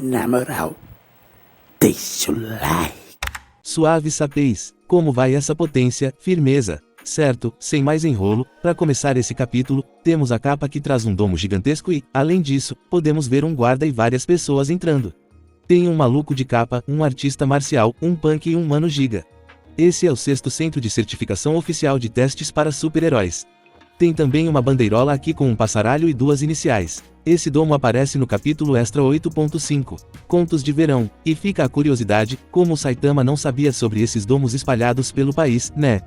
Na moral, deixa o like. Suave sapês, como vai essa potência, firmeza? Certo, sem mais enrolo, para começar esse capítulo, temos a capa que traz um domo gigantesco e, além disso, podemos ver um guarda e várias pessoas entrando. Tem um maluco de capa, um artista marcial, um punk e um mano giga. Esse é o 6º centro de certificação oficial de testes para super-heróis. Tem também uma bandeirola aqui com um passaralho e 2 iniciais. Esse domo aparece no capítulo extra 8.5, Contos de Verão, e fica a curiosidade, como o Saitama não sabia sobre esses domos espalhados pelo país, né?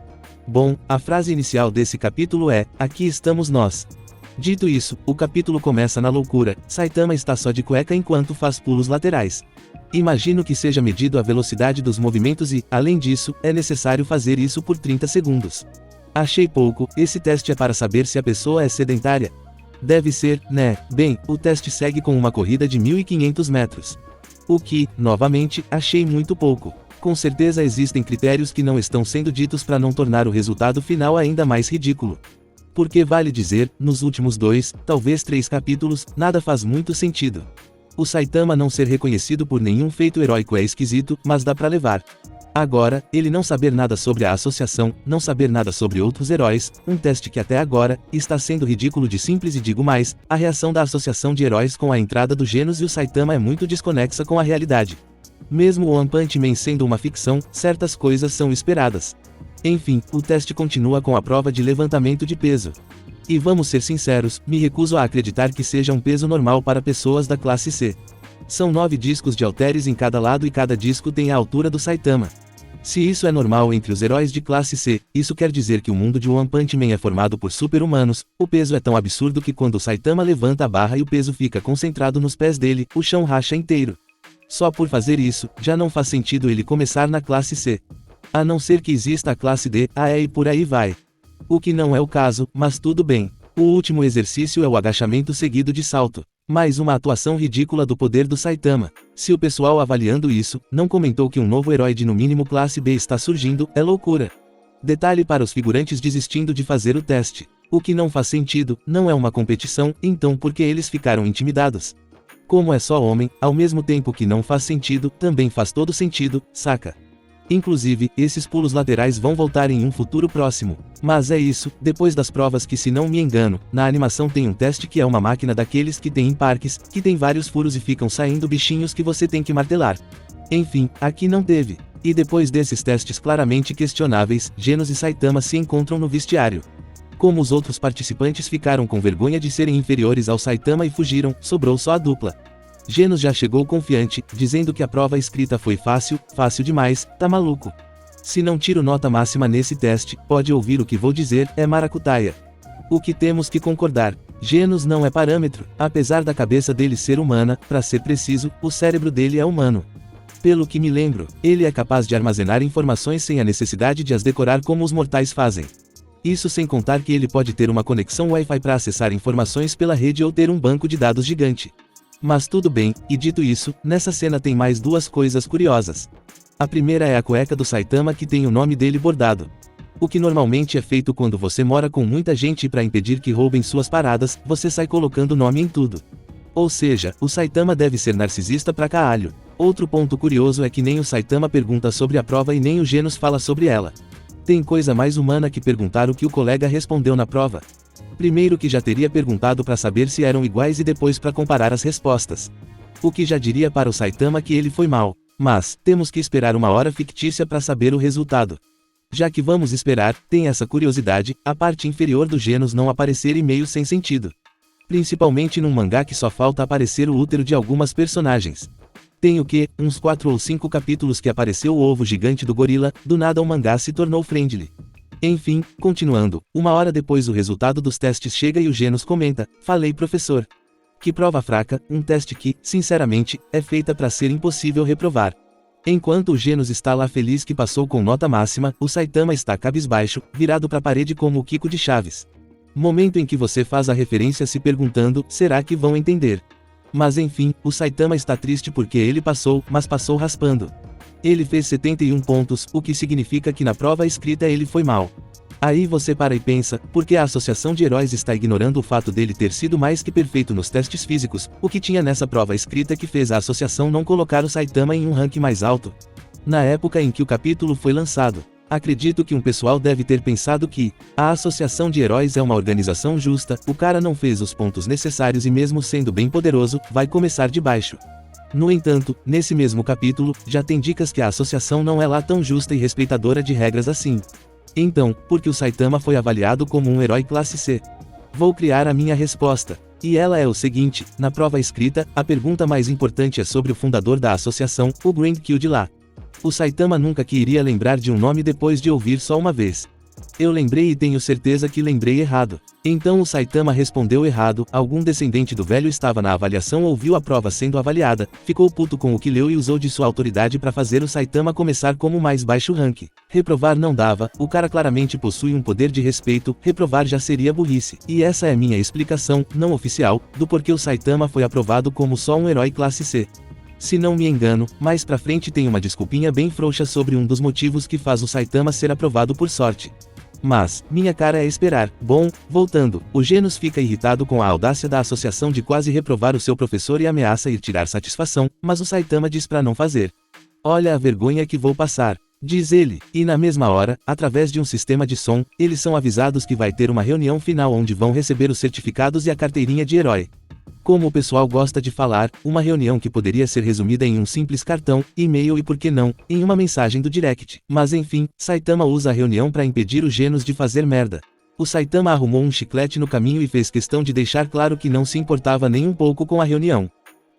Bom, a frase inicial desse capítulo é, aqui estamos nós. Dito isso, o capítulo começa na loucura, Saitama está só de cueca enquanto faz pulos laterais. Imagino que seja medido a velocidade dos movimentos e, além disso, é necessário fazer isso por 30 segundos. Achei pouco, esse teste é para saber se a pessoa é sedentária. Deve ser, né? Bem, o teste segue com uma corrida de 1.500 metros. O que, novamente, achei muito pouco. Com certeza existem critérios que não estão sendo ditos para não tornar o resultado final ainda mais ridículo. Porque vale dizer, nos últimos 2, talvez 3 capítulos, nada faz muito sentido. O Saitama não ser reconhecido por nenhum feito heróico é esquisito, mas dá pra levar. Agora, ele não saber nada sobre a associação, não saber nada sobre outros heróis, um teste que até agora, está sendo ridículo de simples e digo mais, a reação da associação de heróis com a entrada do Genos e o Saitama é muito desconexa com a realidade. Mesmo o One Punch Man sendo uma ficção, certas coisas são esperadas. Enfim, o teste continua com a prova de levantamento de peso. E vamos ser sinceros, me recuso a acreditar que seja um peso normal para pessoas da classe C. São 9 discos de halteres em cada lado e cada disco tem a altura do Saitama. Se isso é normal entre os heróis de classe C, isso quer dizer que o mundo de One Punch Man é formado por super-humanos, o peso é tão absurdo que quando o Saitama levanta a barra e o peso fica concentrado nos pés dele, o chão racha inteiro. Só por fazer isso, já não faz sentido ele começar na classe C. A não ser que exista a classe D, a E e por aí vai. O que não é o caso, mas tudo bem. O último exercício é o agachamento seguido de salto. Mais uma atuação ridícula do poder do Saitama. Se o pessoal avaliando isso, não comentou que um novo herói de no mínimo classe B está surgindo, é loucura. Detalhe para os figurantes desistindo de fazer o teste. O que não faz sentido, não é uma competição, então por que eles ficaram intimidados? Como é só homem, ao mesmo tempo que não faz sentido, também faz todo sentido, saca? Inclusive, esses pulos laterais vão voltar em um futuro próximo. Mas é isso, depois das provas que se não me engano, na animação tem um teste que é uma máquina daqueles que tem em parques, que tem vários furos e ficam saindo bichinhos que você tem que martelar. Enfim, aqui não teve. E depois desses testes claramente questionáveis, Genos e Saitama se encontram no vestiário. Como os outros participantes ficaram com vergonha de serem inferiores ao Saitama e fugiram, sobrou só a dupla. Genos já chegou confiante, dizendo que a prova escrita foi fácil, fácil demais, tá maluco. Se não tiro nota máxima nesse teste, pode ouvir o que vou dizer, é maracutaia. O que temos que concordar, Genos não é parâmetro, apesar da cabeça dele ser humana, para ser preciso, o cérebro dele é humano. Pelo que me lembro, ele é capaz de armazenar informações sem a necessidade de as decorar como os mortais fazem. Isso sem contar que ele pode ter uma conexão Wi-Fi para acessar informações pela rede ou ter um banco de dados gigante. Mas tudo bem, e dito isso, nessa cena tem mais 2 coisas curiosas. A primeira é a cueca do Saitama que tem o nome dele bordado. O que normalmente é feito quando você mora com muita gente e para impedir que roubem suas paradas, você sai colocando nome em tudo. Ou seja, o Saitama deve ser narcisista pra caralho. Outro ponto curioso é que nem o Saitama pergunta sobre a prova e nem o Genos fala sobre ela. Tem coisa mais humana que perguntar o que o colega respondeu na prova. Primeiro que já teria perguntado para saber se eram iguais e depois para comparar as respostas. O que já diria para o Saitama que ele foi mal. Mas, temos que esperar uma hora fictícia para saber o resultado. Já que vamos esperar, tem essa curiosidade, a parte inferior do Genos não aparecer e meio sem sentido. Principalmente num mangá que só falta aparecer o útero de algumas personagens. Tem o que, uns 4 ou 5 capítulos que apareceu o ovo gigante do gorila, do nada o mangá se tornou friendly. Enfim, continuando, uma hora depois o resultado dos testes chega e o Genos comenta, falei professor. Que prova fraca, um teste que, sinceramente, é feita para ser impossível reprovar. Enquanto o Genos está lá feliz que passou com nota máxima, o Saitama está cabisbaixo, virado para a parede como o Kiko de Chaves. Momento em que você faz a referência se perguntando, será que vão entender? Mas enfim, o Saitama está triste porque ele passou, mas passou raspando. Ele fez 71 pontos, o que significa que na prova escrita ele foi mal. Aí você para e pensa, por que a associação de heróis está ignorando o fato dele ter sido mais que perfeito nos testes físicos, o que tinha nessa prova escrita que fez a associação não colocar o Saitama em um ranking mais alto? Na época em que o capítulo foi lançado, acredito que um pessoal deve ter pensado que a associação de heróis é uma organização justa, o cara não fez os pontos necessários e mesmo sendo bem poderoso, vai começar de baixo. No entanto, nesse mesmo capítulo, já tem dicas que a associação não é lá tão justa e respeitadora de regras assim. Então, por que o Saitama foi avaliado como um herói classe C? Vou criar a minha resposta. E ela é o seguinte, na prova escrita, a pergunta mais importante é sobre o fundador da associação, o Grand Kill de lá. O Saitama nunca que iria lembrar de um nome depois de ouvir só uma vez. Eu lembrei e tenho certeza que lembrei errado. Então o Saitama respondeu errado, algum descendente do velho estava na avaliação ou viu a prova sendo avaliada, ficou puto com o que leu e usou de sua autoridade para fazer o Saitama começar como o mais baixo rank. Reprovar não dava, o cara claramente possui um poder de respeito, reprovar já seria burrice. E essa é minha explicação, não oficial, do porquê o Saitama foi aprovado como só um herói classe C. Se não me engano, mais pra frente tem uma desculpinha bem frouxa sobre um dos motivos que faz o Saitama ser aprovado por sorte. Mas, minha cara é esperar. Bom, voltando, o Genos fica irritado com a audácia da associação de quase reprovar o seu professor e ameaça ir tirar satisfação, mas o Saitama diz pra não fazer. Olha a vergonha que vou passar, diz ele, e na mesma hora, através de um sistema de som, eles são avisados que vai ter uma reunião final onde vão receber os certificados e a carteirinha de herói. Como o pessoal gosta de falar, uma reunião que poderia ser resumida em um simples cartão, e-mail e por que não, em uma mensagem do direct. Mas enfim, Saitama usa a reunião para impedir o Genos de fazer merda. O Saitama arrumou um chiclete no caminho e fez questão de deixar claro que não se importava nem um pouco com a reunião.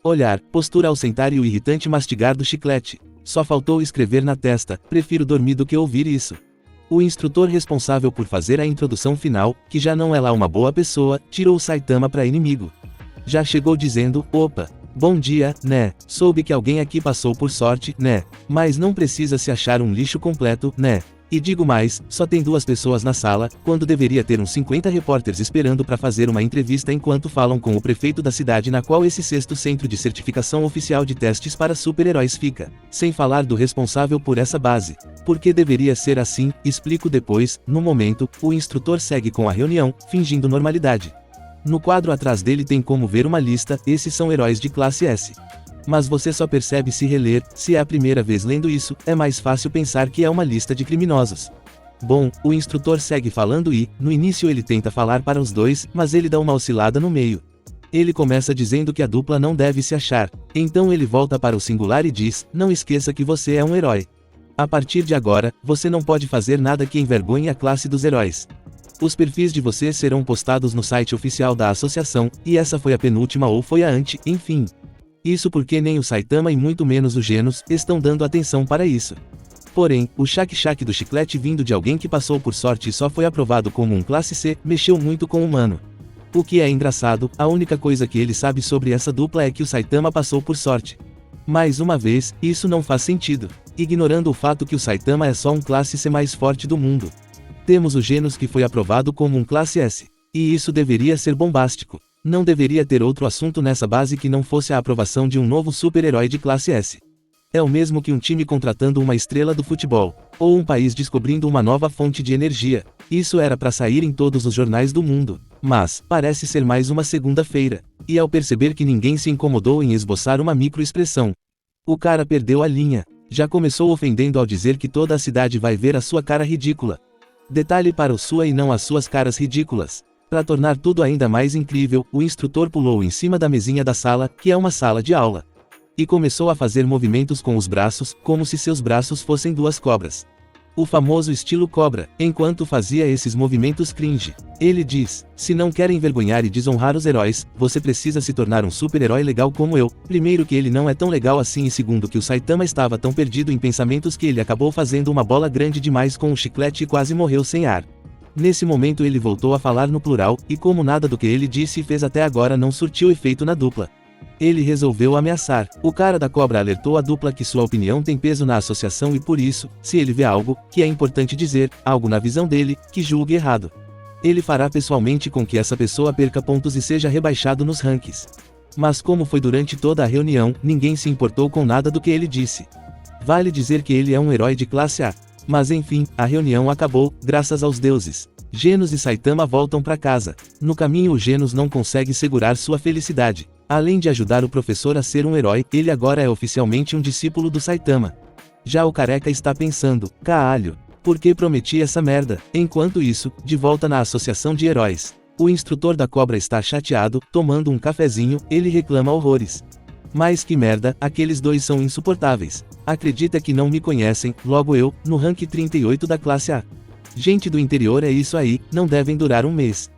Olhar, postura ao sentar e o irritante mastigar do chiclete. Só faltou escrever na testa, prefiro dormir do que ouvir isso. O instrutor responsável por fazer a introdução final, que já não é lá uma boa pessoa, tirou o Saitama para inimigo. Já chegou dizendo, opa, bom dia, né, soube que alguém aqui passou por sorte, né, mas não precisa se achar um lixo completo, né, e digo mais, só tem 2 pessoas na sala, quando deveria ter uns 50 repórteres esperando para fazer uma entrevista enquanto falam com o prefeito da cidade na qual esse 6º centro de certificação oficial de testes para super-heróis fica, sem falar do responsável por essa base. Por que deveria ser assim, explico depois, no momento, o instrutor segue com a reunião, fingindo normalidade. No quadro atrás dele tem como ver uma lista, esses são heróis de classe S. Mas você só percebe se reler, se é a primeira vez lendo isso, é mais fácil pensar que é uma lista de criminosos. Bom, o instrutor segue falando e, no início ele tenta falar para os 2, mas ele dá uma oscilada no meio. Ele começa dizendo que a dupla não deve se achar, então ele volta para o singular e diz, não esqueça que você é um herói. A partir de agora, você não pode fazer nada que envergonhe a classe dos heróis. Os perfis de vocês serão postados no site oficial da associação, e essa foi a penúltima ou foi a enfim. Isso porque nem o Saitama e muito menos o Genos estão dando atenção para isso. Porém, o chac-chac do chiclete vindo de alguém que passou por sorte e só foi aprovado como um classe C, mexeu muito com o mano. O que é engraçado, a única coisa que ele sabe sobre essa dupla é que o Saitama passou por sorte. Mais uma vez, isso não faz sentido, ignorando o fato que o Saitama é só um classe C mais forte do mundo. Temos o Genos que foi aprovado como um classe S. E isso deveria ser bombástico. Não deveria ter outro assunto nessa base que não fosse a aprovação de um novo super-herói de classe S. É o mesmo que um time contratando uma estrela do futebol, ou um país descobrindo uma nova fonte de energia. Isso era para sair em todos os jornais do mundo. Mas, parece ser mais uma segunda-feira. E ao perceber que ninguém se incomodou em esboçar uma microexpressão, o cara perdeu a linha. Já começou ofendendo ao dizer que toda a cidade vai ver a sua cara ridícula. Detalhe para o sua e não as suas caras ridículas. Para tornar tudo ainda mais incrível, o instrutor pulou em cima da mesinha da sala, que é uma sala de aula. E começou a fazer movimentos com os braços, como se seus braços fossem 2 cobras. O famoso estilo cobra, enquanto fazia esses movimentos cringe. Ele diz, se não quer envergonhar e desonrar os heróis, você precisa se tornar um super-herói legal como eu. Primeiro que ele não é tão legal assim e segundo que o Saitama estava tão perdido em pensamentos que ele acabou fazendo uma bola grande demais com um chiclete e quase morreu sem ar. Nesse momento ele voltou a falar no plural, e como nada do que ele disse e fez até agora não surtiu efeito na dupla, ele resolveu ameaçar. O cara da cobra alertou a dupla que sua opinião tem peso na associação e por isso, se ele vê algo, que é importante dizer, algo na visão dele, que julgue errado, ele fará pessoalmente com que essa pessoa perca pontos e seja rebaixado nos rankings. Mas como foi durante toda a reunião, ninguém se importou com nada do que ele disse. Vale dizer que ele é um herói de classe A. Mas enfim, a reunião acabou, graças aos deuses. Genos e Saitama voltam para casa. No caminho o Genos não consegue segurar sua felicidade. Além de ajudar o professor a ser um herói, ele agora é oficialmente um discípulo do Saitama. Já o careca está pensando, caralho, por que prometi essa merda? Enquanto isso, de volta na associação de heróis. O instrutor da cobra está chateado, tomando um cafezinho, ele reclama horrores. Mas que merda, aqueles dois são insuportáveis. Acredita que não me conhecem, logo eu, no rank 38 da classe A. Gente do interior é isso aí, não devem durar um mês.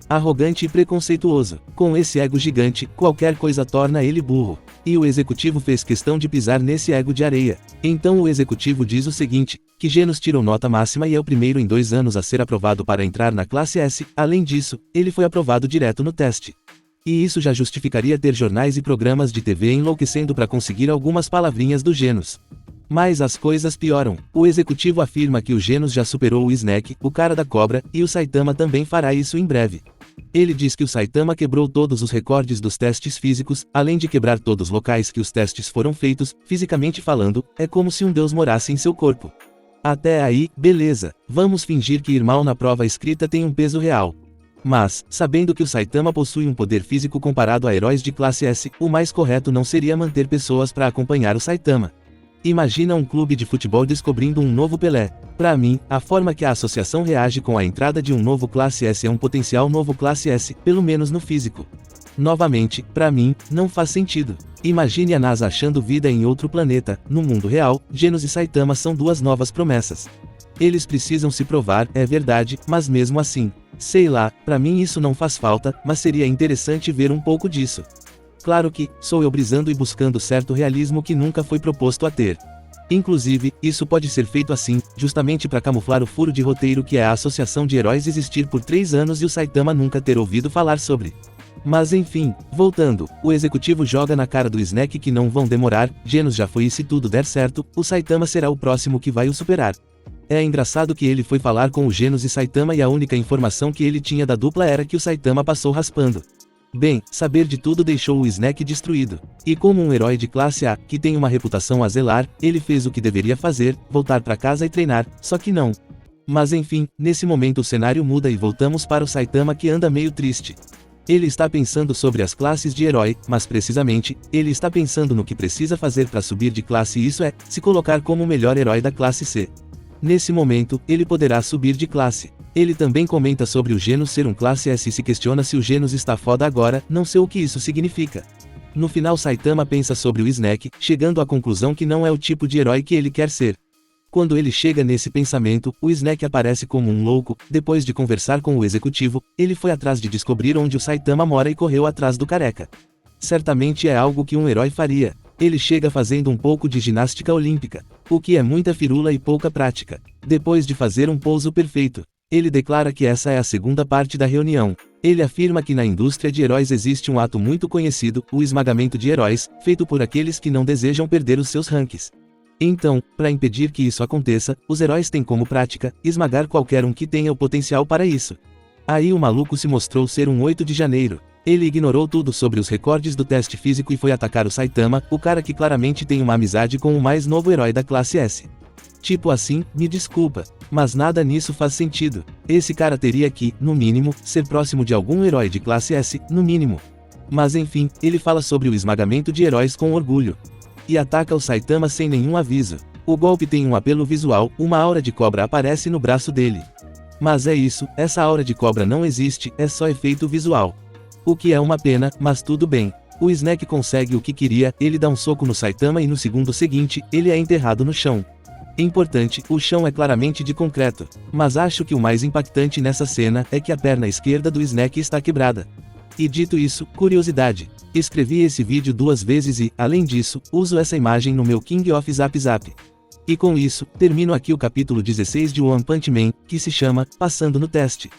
Arrogante e preconceituoso. Com esse ego gigante, qualquer coisa torna ele burro. E o executivo fez questão de pisar nesse ego de areia. Então o executivo diz o seguinte, que Genos tirou nota máxima e é o primeiro em 2 anos a ser aprovado para entrar na classe S, além disso, ele foi aprovado direto no teste. E isso já justificaria ter jornais e programas de TV enlouquecendo para conseguir algumas palavrinhas do Genos. Mas as coisas pioram. O executivo afirma que o Genos já superou o Snack, o cara da cobra, e o Saitama também fará isso em breve. Ele diz que o Saitama quebrou todos os recordes dos testes físicos, além de quebrar todos os locais que os testes foram feitos, fisicamente falando, é como se um deus morasse em seu corpo. Até aí, beleza, vamos fingir que ir mal na prova escrita tem um peso real. Mas, sabendo que o Saitama possui um poder físico comparado a heróis de classe S, o mais correto não seria manter pessoas para acompanhar o Saitama. Imagina um clube de futebol descobrindo um novo Pelé. Para mim, a forma que a associação reage com a entrada de um novo classe S é um potencial novo classe S, pelo menos no físico. Novamente, para mim, não faz sentido. Imagine a NASA achando vida em outro planeta. No mundo real, Genos e Saitama são 2 novas promessas. Eles precisam se provar, é verdade, mas mesmo assim, sei lá, para mim isso não faz falta, mas seria interessante ver um pouco disso. Claro que, sou eu brisando e buscando certo realismo que nunca foi proposto a ter. Inclusive, isso pode ser feito assim, justamente para camuflar o furo de roteiro que é a associação de heróis existir por 3 anos e o Saitama nunca ter ouvido falar sobre. Mas enfim, voltando, o executivo joga na cara do Snack que não vão demorar, Genos já foi e se tudo der certo, o Saitama será o próximo que vai o superar. É engraçado que ele foi falar com o Genos e Saitama e a única informação que ele tinha da dupla era que o Saitama passou raspando. Bem, saber de tudo deixou o Snack destruído. E como um herói de classe A, que tem uma reputação a zelar, ele fez o que deveria fazer, voltar para casa e treinar, só que não. Mas enfim, nesse momento o cenário muda e voltamos para o Saitama que anda meio triste. Ele está pensando sobre as classes de herói, mas precisamente, ele está pensando no que precisa fazer para subir de classe e isso é, se colocar como o melhor herói da classe C. Nesse momento, ele poderá subir de classe. Ele também comenta sobre o Genos ser um classe S e se questiona se o Genos está foda agora, não sei o que isso significa. No final Saitama pensa sobre o Snack, chegando à conclusão que não é o tipo de herói que ele quer ser. Quando ele chega nesse pensamento, o Snack aparece como um louco, depois de conversar com o executivo, ele foi atrás de descobrir onde o Saitama mora e correu atrás do careca. Certamente é algo que um herói faria. Ele chega fazendo um pouco de ginástica olímpica, o que é muita firula e pouca prática. Depois de fazer um pouso perfeito, ele declara que essa é a segunda parte da reunião. Ele afirma que na indústria de heróis existe um ato muito conhecido, o esmagamento de heróis, feito por aqueles que não desejam perder os seus ranks. Então, para impedir que isso aconteça, os heróis têm como prática, esmagar qualquer um que tenha o potencial para isso. Aí o maluco se mostrou ser um 8 de janeiro. Ele ignorou tudo sobre os recordes do teste físico e foi atacar o Saitama, o cara que claramente tem uma amizade com o mais novo herói da classe S. Tipo assim, me desculpa, mas nada nisso faz sentido. Esse cara teria que, no mínimo, ser próximo de algum herói de classe S, no mínimo. Mas enfim, ele fala sobre o esmagamento de heróis com orgulho. E ataca o Saitama sem nenhum aviso. O golpe tem um apelo visual, uma aura de cobra aparece no braço dele. Mas é isso, essa aura de cobra não existe, é só efeito visual. O que é uma pena, mas tudo bem. O Snack consegue o que queria, ele dá um soco no Saitama e no segundo seguinte, ele é enterrado no chão. Importante, o chão é claramente de concreto. Mas acho que o mais impactante nessa cena é que a perna esquerda do Snack está quebrada. E dito isso, curiosidade. Escrevi esse vídeo 2 vezes e, além disso, uso essa imagem no meu King of Zap Zap. E com isso, termino aqui o capítulo 16 de One Punch Man, que se chama Passando no Teste.